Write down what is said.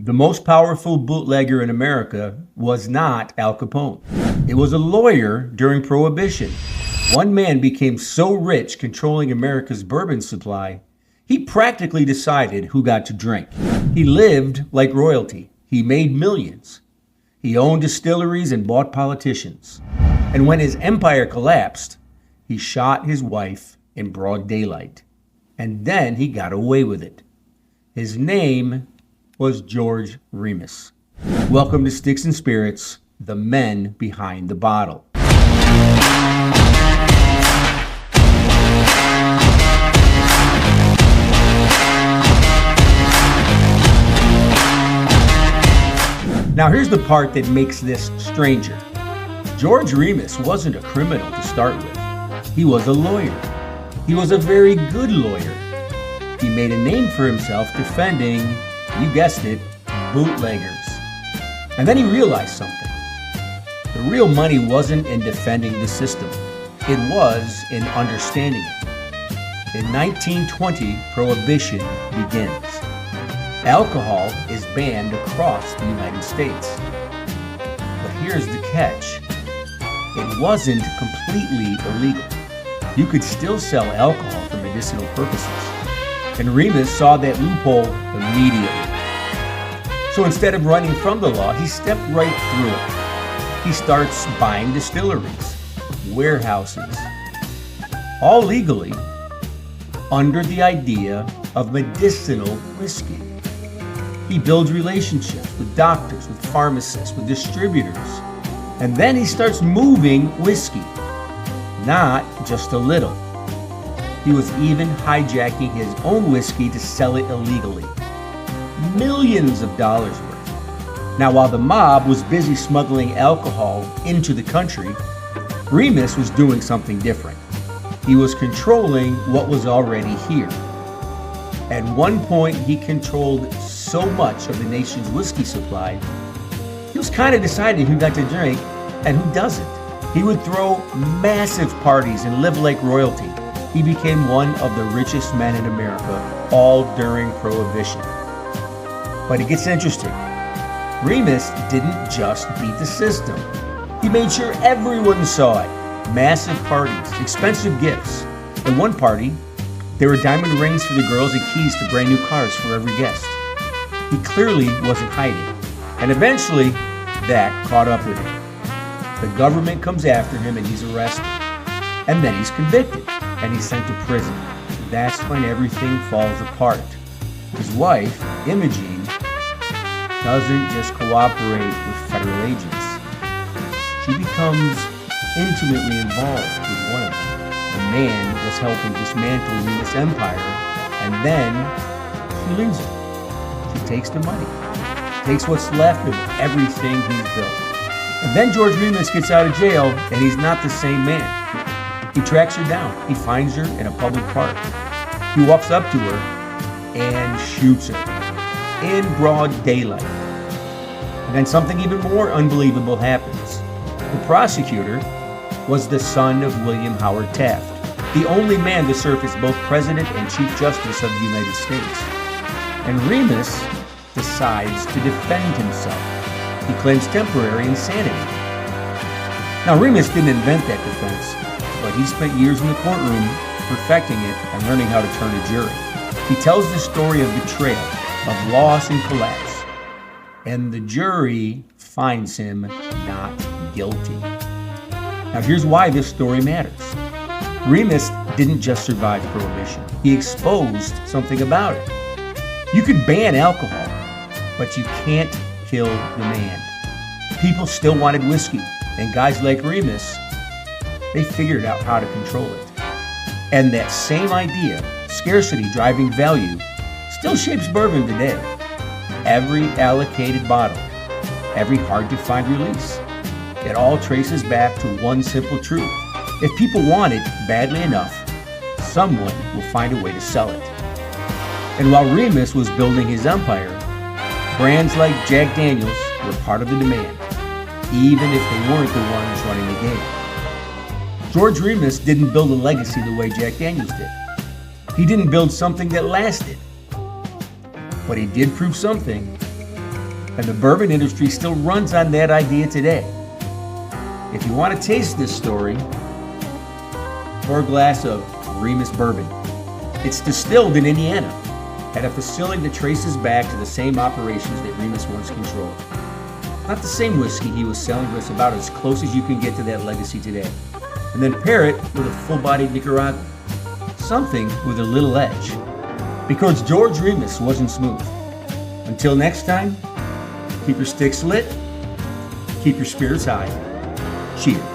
The most powerful bootlegger in America was not Al Capone. It was a lawyer during Prohibition. One man became so rich controlling America's bourbon supply, he practically decided who got to drink. He lived like royalty. He made millions. He owned distilleries and bought politicians. And when his empire collapsed, he shot his wife in broad daylight. And then he got away with it. His name was George Remus. Welcome to Sticks and Spirits, the men behind the bottle. Now here's the part that makes this stranger. George Remus wasn't a criminal to start with. He was a lawyer. He was a very good lawyer. He made a name for himself defending, you guessed it, bootleggers. And then he realized something. The real money wasn't in defending the system. It was in understanding it. In 1920, Prohibition begins. Alcohol is banned across the United States. But here's the catch. It wasn't completely illegal. You could still sell alcohol for medicinal purposes. And Remus saw that loophole immediately. So instead of running from the law, he stepped right through it. He starts buying distilleries, warehouses, all legally, under the idea of medicinal whiskey. He builds relationships with doctors, with pharmacists, with distributors, and then he starts moving whiskey, not just a little. He was even hijacking his own whiskey to sell it illegally. Millions of dollars worth. Now, while the mob was busy smuggling alcohol into the country, Remus was doing something different. He was controlling what was already here. At one point, he controlled so much of the nation's whiskey supply, he was kind of deciding who got to drink and who doesn't. He would throw massive parties and live like royalty. He became one of the richest men in America, all during Prohibition. But it gets interesting. Remus didn't just beat the system. He made sure everyone saw it. Massive parties, expensive gifts. At one party, there were diamond rings for the girls and keys to brand new cars for every guest. He clearly wasn't hiding. And eventually, that caught up with him. The government comes after him and he's arrested. And then he's convicted and he's sent to prison. That's when everything falls apart. His wife, Imogene, doesn't just cooperate with federal agents. She becomes intimately involved with one of them. The man was helping dismantle Remus' empire, and then she leaves him. She takes the money, takes what's left of everything he's built. And then George Remus gets out of jail, and he's not the same man. He tracks her down. He finds her in a public park. He walks up to her and shoots her in broad daylight. And then something even more unbelievable happens. The prosecutor was the son of William Howard Taft, the only man to serve as both President and Chief Justice of the United States. And Remus decides to defend himself. He claims temporary insanity. Now, Remus didn't invent that defense, but he spent years in the courtroom perfecting it and learning how to turn a jury. He tells the story of betrayal, of loss and collapse, and the jury finds him not guilty. Now here's why this story matters. Remus didn't just survive Prohibition. He exposed something about it. You could ban alcohol, but you can't kill the man. People still wanted whiskey, and guys like Remus, they figured out how to control it. And that same idea, scarcity driving value, still shapes bourbon today. Every allocated bottle, every hard-to-find release, it all traces back to one simple truth. If people want it badly enough, someone will find a way to sell it. And while Remus was building his empire, brands like Jack Daniels were part of the demand, even if they weren't the ones running the game. George Remus didn't build a legacy the way Jack Daniels did. He didn't build something that lasted. But he did prove something. And the bourbon industry still runs on that idea today. If you want to taste this story, pour a glass of Remus bourbon. It's distilled in Indiana at a facility that traces back to the same operations that Remus once controlled. Not the same whiskey he was selling, but it's about as close as you can get to that legacy today. And then pair it with a full-bodied Nicaraguan. Something with a little edge. Because George Remus wasn't smooth. Until next time, keep your sticks lit, keep your spirits high. Cheers.